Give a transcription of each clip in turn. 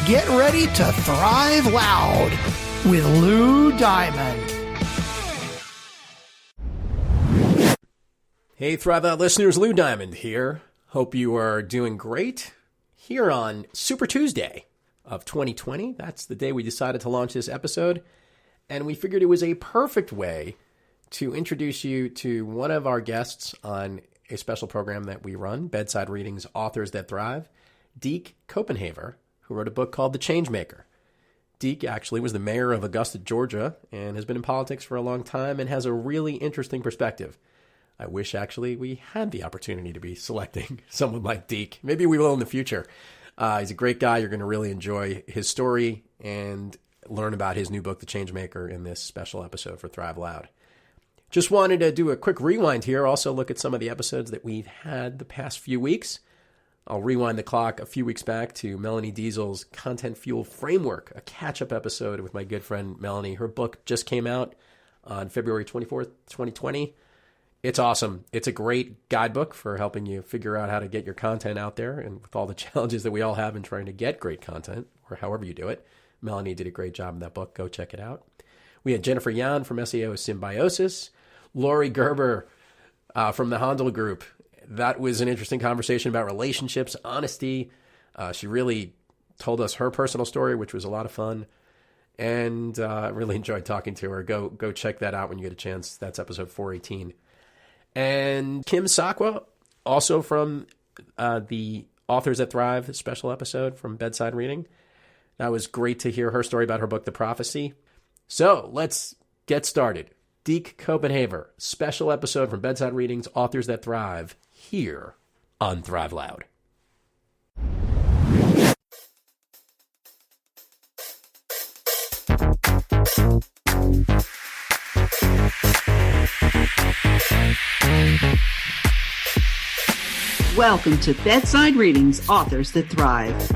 Get ready to thrive loud with Lou Diamond. Hey, Thrive Loud listeners, Lou Diamond here. Hope you are doing great here on Super Tuesday of 2020. That's the day we decided to launch this episode, and we figured it was a perfect way to introduce you to one of our guests on a special program that we run, Bedside Readings, Authors That Thrive, Deke Copenhaver, who wrote a book called The Changemaker. Deke actually was the mayor of Augusta, Georgia, and has been in politics for a long time and has a really interesting perspective. I wish actually we had the opportunity to be selecting someone like Deke. Maybe we will in the future. He's a great guy. You're going to really enjoy his story and learn about his new book, The Changemaker, in this special episode for Thrive Loud. Just wanted to do a quick rewind here. Also look at some of the episodes that we've had the past few weeks. I'll rewind the clock a few weeks back to Melanie Diesel's Content Fuel Framework, a catch-up episode with my good friend Melanie. Her book just came out on February 24th, 2020. It's awesome. It's a great guidebook for helping you figure out how to get your content out there, and with all the challenges that we all have in trying to get great content, or however you do it. Melanie did a great job in that book. Go check it out. We had Jennifer Yan from SEO Symbiosis, Lori Gerber from the Handel Group. That was an interesting conversation about relationships, honesty. She really told us her personal story, which was a lot of fun. And I really enjoyed talking to her. Go check that out when you get a chance. That's episode 418. And Kim Sakwa, also from the Authors That Thrive special episode from Bedside Reading. That was great to hear her story about her book, The Prophecy. So let's get started. Deke Copenhaver, special episode from Bedside Readings, Authors That Thrive, here on Thrive Loud. Welcome to Bedside Readings, Authors That Thrive,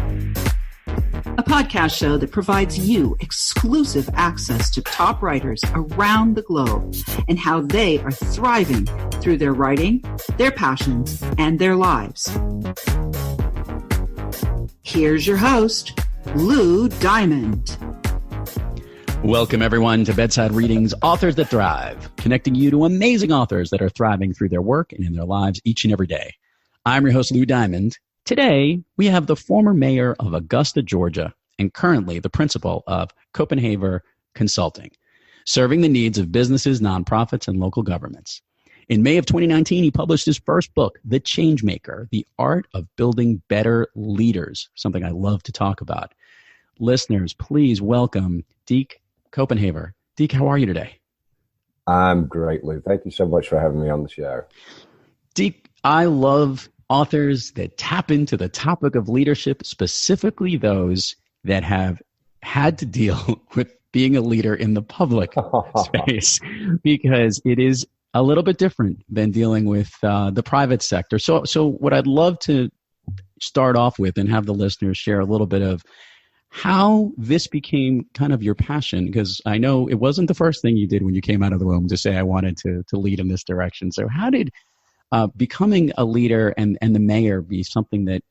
a podcast show that provides you exclusive access to top writers around the globe and how they are thriving through their writing, their passions, and their lives. Here's your host, Lou Diamond. Welcome, everyone, to Bedside Readings, Authors That Thrive, connecting you to amazing authors that are thriving through their work and in their lives each and every day. I'm your host, Lou Diamond. Today, we have the former mayor of Augusta, Georgia, and currently the principal of Copenhaver Consulting, serving the needs of businesses, nonprofits, and local governments. In May of 2019, he published his first book, The Changemaker, The Art of Building Better Leaders, something I love to talk about. Listeners, please welcome Deke Copenhaver. Deke, how are you today? I'm great, Lou. Thank you so much for having me on the show. Deke, I love authors that tap into the topic of leadership, specifically those that have had to deal with being a leader in the public space, because it is a little bit different than dealing with the private sector. So what I'd love to start off with and have the listeners share a little bit of how this became kind of your passion, because I know it wasn't the first thing you did when you came out of the womb to say, I wanted to lead in this direction. So how did becoming a leader and the mayor be something that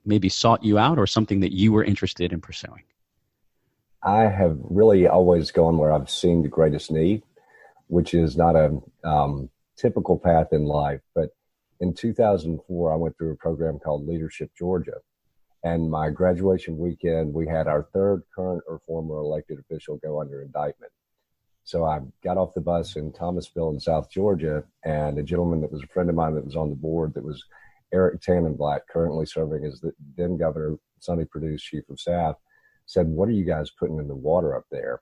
maybe sought you out, or something that you were interested in pursuing? I have really always gone where I've seen the greatest need, which is not a typical path in life. But in 2004, I went through a program called Leadership Georgia. And my graduation weekend, we had our third current or former elected official go under indictment. So I got off the bus in Thomasville in South Georgia, and a gentleman that was a friend of mine that was on the board, that was Eric Tannenblatt, currently serving as the then Governor Sonny Perdue's chief of staff, said, "What are you guys putting in the water up there?"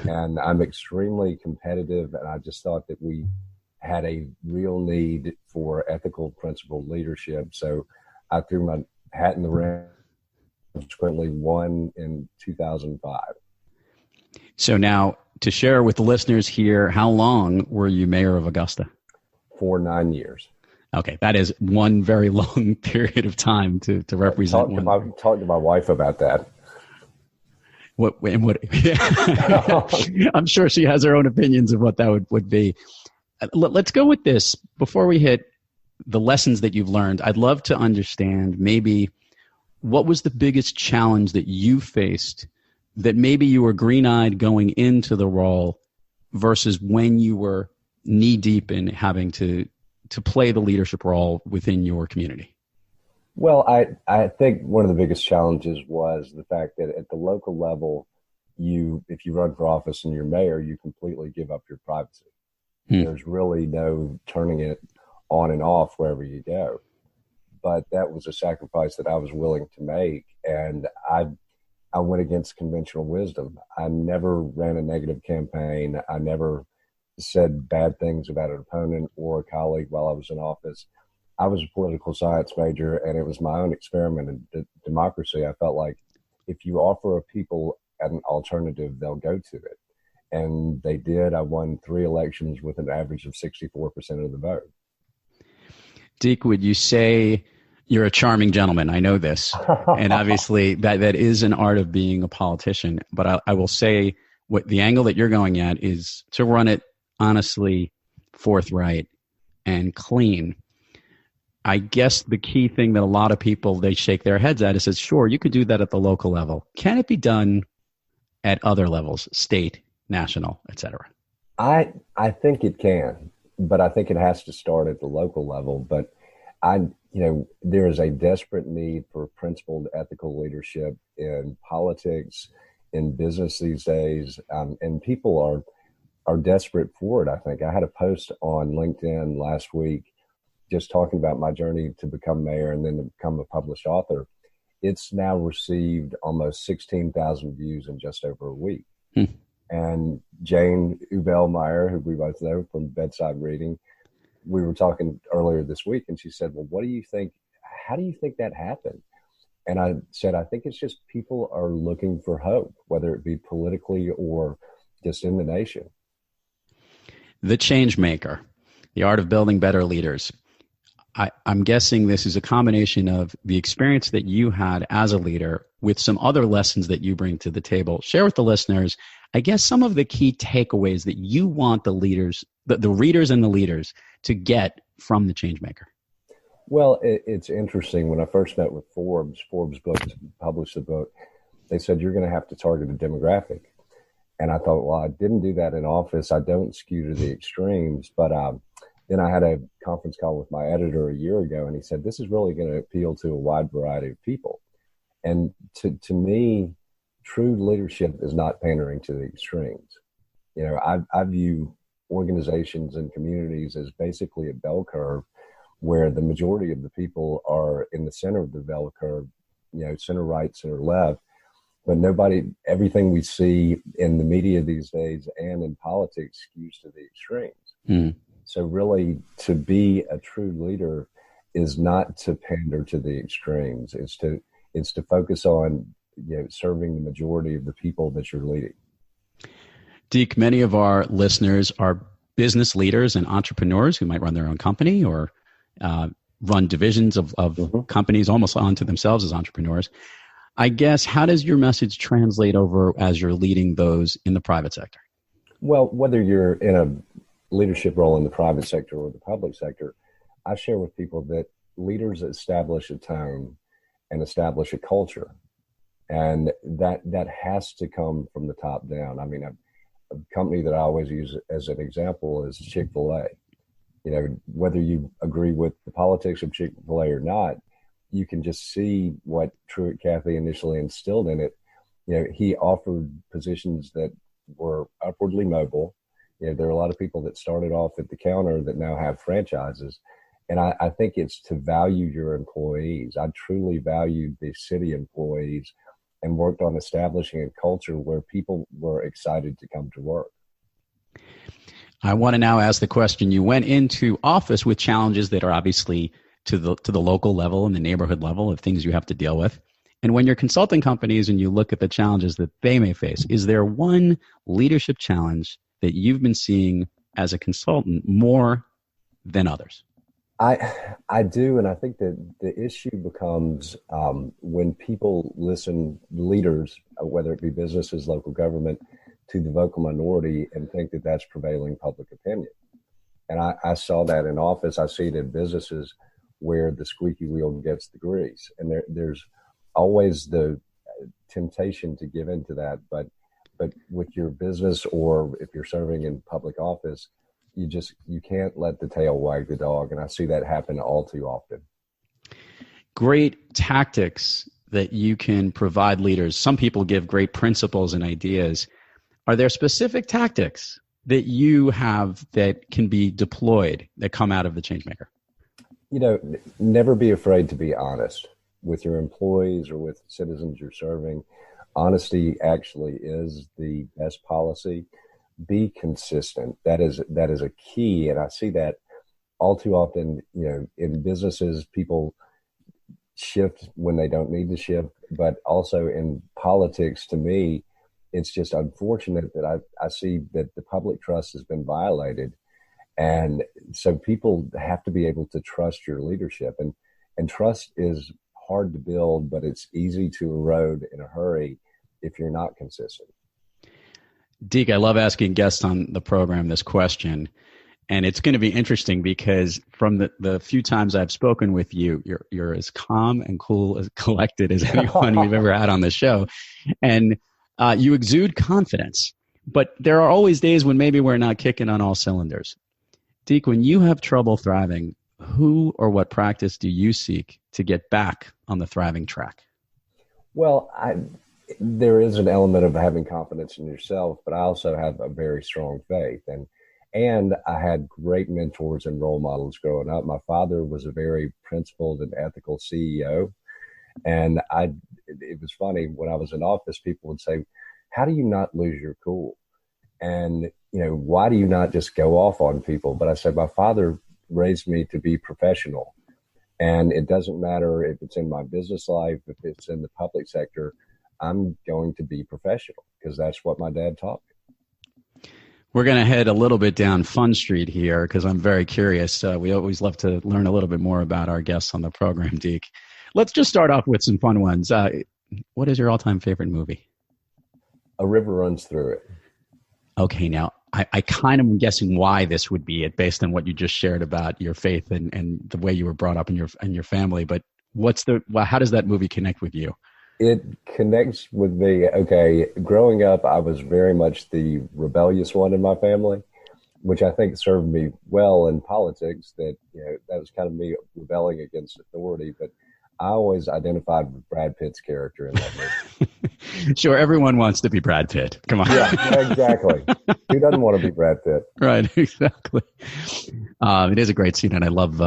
And I'm extremely competitive, and I just thought that we had a real need for ethical, principled leadership. So I threw my hat in the ring, subsequently won in 2005. So now, to share with the listeners here, how long were you mayor of Augusta? For 9 years. Okay, that is one very long period of time to represent one. Talk to my wife about that. What? I'm sure she has her own opinions of what that would be. Let's go with this. Before we hit the lessons that you've learned, I'd love to understand maybe what was the biggest challenge that you faced that maybe you were green-eyed going into the role versus when you were knee-deep in having to play the leadership role within your community? Well, I think one of the biggest challenges was the fact that at the local level, if you run for office and you're mayor, you completely give up your privacy. There's really no turning it on and off wherever you go. But that was a sacrifice that I was willing to make. And I went against conventional wisdom. I never ran a negative campaign. I never said bad things about an opponent or a colleague while I was in office. I was a political science major, and it was my own experiment in democracy. I felt like if you offer people an alternative, they'll go to it. And they did. I won 3 elections with an average of 64% of the vote. Deke, would you say you're a charming gentleman? I know this. And obviously that is an art of being a politician. But I will say what the angle that you're going at is to run it honestly, forthright, and clean. I guess the key thing that a lot of people, they shake their heads at is, says, sure, you could do that at the local level. Can it be done at other levels, state, national, et cetera? I think it can, but I think it has to start at the local level. But there is a desperate need for principled ethical leadership in politics, in business these days, and people are desperate for it. I think I had a post on LinkedIn last week just talking about my journey to become mayor and then to become a published author. It's now received almost 16,000 views in just over a week. And Jane Ubelmeyer, who we both know from Bedside Reading, we were talking earlier this week, and she said, well, what do you think? How do you think that happened? And I said, I think it's just people are looking for hope, whether it be politically or just in the nation. The Changemaker, the art of building better leaders. I'm guessing this is a combination of the experience that you had as a leader with some other lessons that you bring to the table. Share with the listeners, I guess, some of the key takeaways that you want the leaders, the readers and the leaders to get from the Changemaker. Well, it's interesting. When I first met with Forbesbooks published the book, they said, you're going to have to target a demographic. And I thought, well, I didn't do that in office. I don't skew to the extremes. But then I had a conference call with my editor a year ago, and he said, this is really going to appeal to a wide variety of people. And to me, true leadership is not pandering to the extremes. I view organizations and communities as basically a bell curve where the majority of the people are in the center of the bell curve, center right, center left. But everything we see in the media these days and in politics skews to the extremes. So really, to be a true leader is not to pander to the extremes. It's to focus on serving the majority of the people that you're leading. Deke, many of our listeners are business leaders and entrepreneurs who might run their own company or run divisions of companies almost onto themselves as entrepreneurs. I guess, how does your message translate over as you're leading those in the private sector? Well, whether you're in a leadership role in the private sector or the public sector, I share with people that leaders establish a tone and establish a culture. And that has to come from the top down. I mean, a company that I always use as an example is Chick-fil-A. Whether you agree with the politics of Chick-fil-A or not, you can just see what Truett Cathy initially instilled in it. He offered positions that were upwardly mobile. There are a lot of people that started off at the counter that now have franchises. And I think it's to value your employees. I truly valued the city employees and worked on establishing a culture where people were excited to come to work. I want to now ask the question. You went into office with challenges that are obviously to the local level and the neighborhood level of things you have to deal with. And when you're consulting companies and you look at the challenges that they may face, is there one leadership challenge that you've been seeing as a consultant more than others? I do, and I think that the issue becomes when people listen, leaders, whether it be businesses, local government, to the vocal minority and think that that's prevailing public opinion. And I saw that in office. I see it in businesses where the squeaky wheel gets the grease. And there's always the temptation to give into that. But with your business, or if you're serving in public office, you can't let the tail wag the dog. And I see that happen all too often. Great tactics that you can provide leaders. Some people give great principles and ideas. Are there specific tactics that you have that can be deployed that come out of the Changemaker? Never be afraid to be honest with your employees or with citizens you're serving. Honesty actually is the best policy. Be consistent. That is a key. And I see that all too often, in businesses, people shift when they don't need to shift, but also in politics, to me, it's just unfortunate that I see that the public trust has been violated. And so people have to be able to trust your leadership, and trust is hard to build, but it's easy to erode in a hurry if you're not consistent. Deke, I love asking guests on the program this question, and it's going to be interesting because from the few times I've spoken with you, you're as calm and cool, as collected as anyone we've ever had on the show, and you exude confidence. But there are always days when maybe we're not kicking on all cylinders. Deke, when you have trouble thriving, who or what practice do you seek to get back on the thriving track? Well, there is an element of having confidence in yourself, but I also have a very strong faith. And I had great mentors and role models growing up. My father was a very principled and ethical CEO. And it was funny, when I was in office, people would say, how do you not lose your cool? And, why do you not just go off on people? But I said, my father raised me to be professional. And it doesn't matter if it's in my business life, if it's in the public sector, I'm going to be professional because that's what my dad taught me. We're going to head a little bit down Fun Street here because I'm very curious. We always love to learn a little bit more about our guests on the program, Deke. Let's just start off with some fun ones. What is your all-time favorite movie? A River Runs Through It. Okay, now I kind of am guessing why this would be it based on what you just shared about your faith and the way you were brought up in your family. But how does that movie connect with you? It connects with me. Okay, growing up, I was very much the rebellious one in my family, which I think served me well in politics. That was kind of me rebelling against authority. But I always identified with Brad Pitt's character in that movie. Sure, everyone wants to be Brad Pitt. Come on. Yeah, exactly. Who doesn't want to be Brad Pitt? Right, exactly. It is a great scene, and I love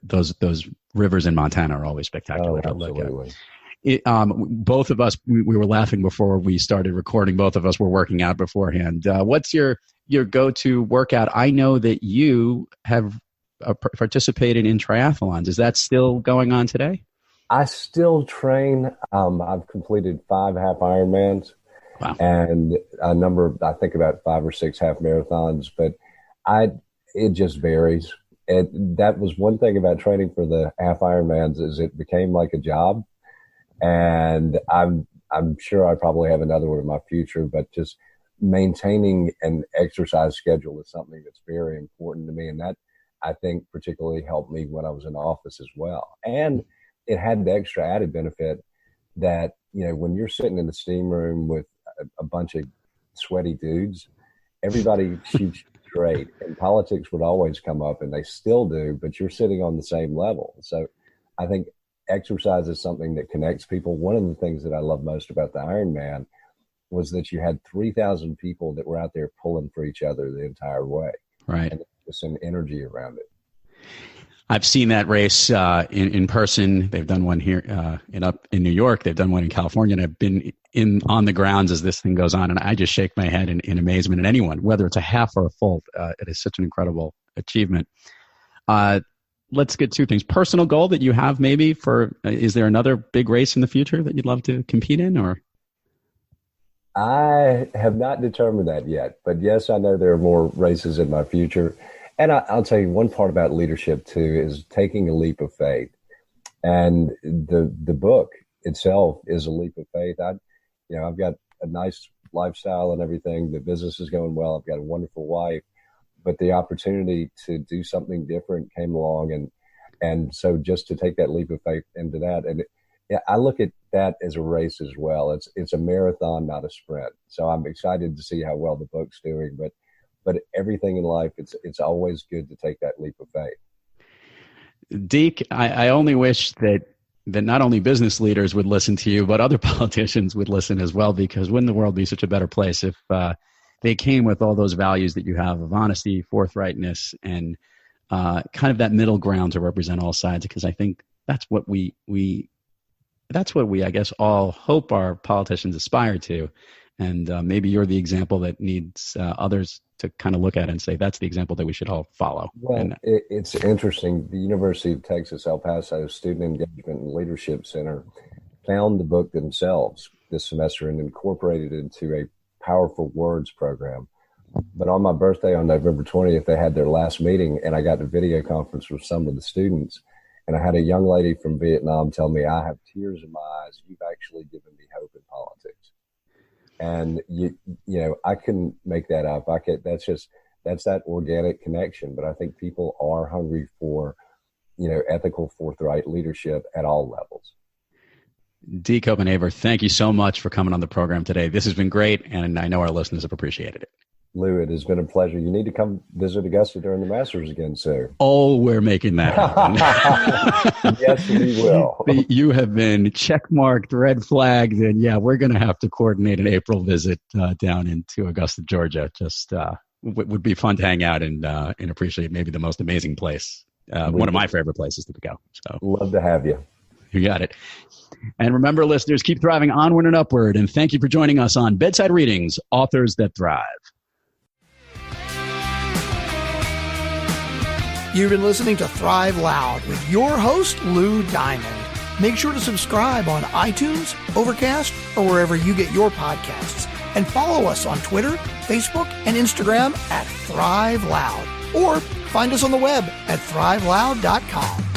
those rivers in Montana are always spectacular to look at. Both of us, we were laughing before we started recording. Both of us were working out beforehand. What's your go-to workout? I know that you have participated in triathlons. Is that still going on today? I still train. I've completed 5 half Ironmans. Wow. And I think about 5 or 6 half marathons, but it just varies. That was one thing about training for the half Ironmans is it became like a job. And I'm sure I probably have another one in my future, but just maintaining an exercise schedule is something that's very important to me. And that, I think, particularly helped me when I was in office as well. And it had the extra added benefit that, when you're sitting in the steam room with a bunch of sweaty dudes, everybody shoots straight. And politics would always come up, and they still do, but you're sitting on the same level. So I think exercise is something that connects people. One of the things that I love most about the Ironman was that you had 3,000 people that were out there pulling for each other the entire way. Right. And there's an energy around it. I've seen that race in person. They've done one here up in New York. They've done one in California, and I've been on the grounds as this thing goes on, and I just shake my head in amazement. And anyone, whether it's a half or a full, it is such an incredible achievement. Let's get 2 things. Personal goal that you have maybe is there another big race in the future that you'd love to compete in, or? I have not determined that yet, but yes, I know there are more races in my future. And I'll tell you one part about leadership too is taking a leap of faith. And the book itself is a leap of faith. I've got a nice lifestyle and everything. The business is going well. I've got a wonderful wife, but the opportunity to do something different came along. And so just to take that leap of faith into that, and I look at that as a race as well. It's a marathon, not a sprint. So I'm excited to see how well the book's doing, but everything in life, it's always good to take that leap of faith. Deke, I only wish that not only business leaders would listen to you, but other politicians would listen as well, because wouldn't the world be such a better place if they came with all those values that you have of honesty, forthrightness, and kind of that middle ground to represent all sides? Because I think that's what we I guess all hope our politicians aspire to. And maybe you're the example that needs others to kind of look at and say, that's the example that we should all follow. Well, it's interesting. The University of Texas, El Paso Student Engagement and Leadership Center found the book themselves this semester and incorporated it into a Powerful Words program. But on my birthday on November 20th, they had their last meeting, and I got a video conference with some of the students. And I had a young lady from Vietnam tell me, I have tears in my eyes. You've actually given me hope in politics. And you know, I couldn't make that up. That's that organic connection. But I think people are hungry for, ethical, forthright leadership at all levels. Deke Copenhaver, thank you so much for coming on the program today. This has been great, and I know our listeners have appreciated it. Lou, it has been a pleasure. You need to come visit Augusta during the Masters again soon. Oh, we're making that happen. Yes, we will. You have been checkmarked, red flagged, and yeah, we're going to have to coordinate an April visit down into Augusta, Georgia. Just would be fun to hang out and appreciate maybe the most amazing place. One of my favorite places to go. So love to have you. You got it. And remember, listeners, keep thriving onward and upward. And thank you for joining us on Bedside Readings, Authors That Thrive. You've been listening to Thrive Loud with your host, Lou Diamond. Make sure to subscribe on iTunes, Overcast, or wherever you get your podcasts. And follow us on Twitter, Facebook, and Instagram at Thrive Loud. Or find us on the web at thriveloud.com.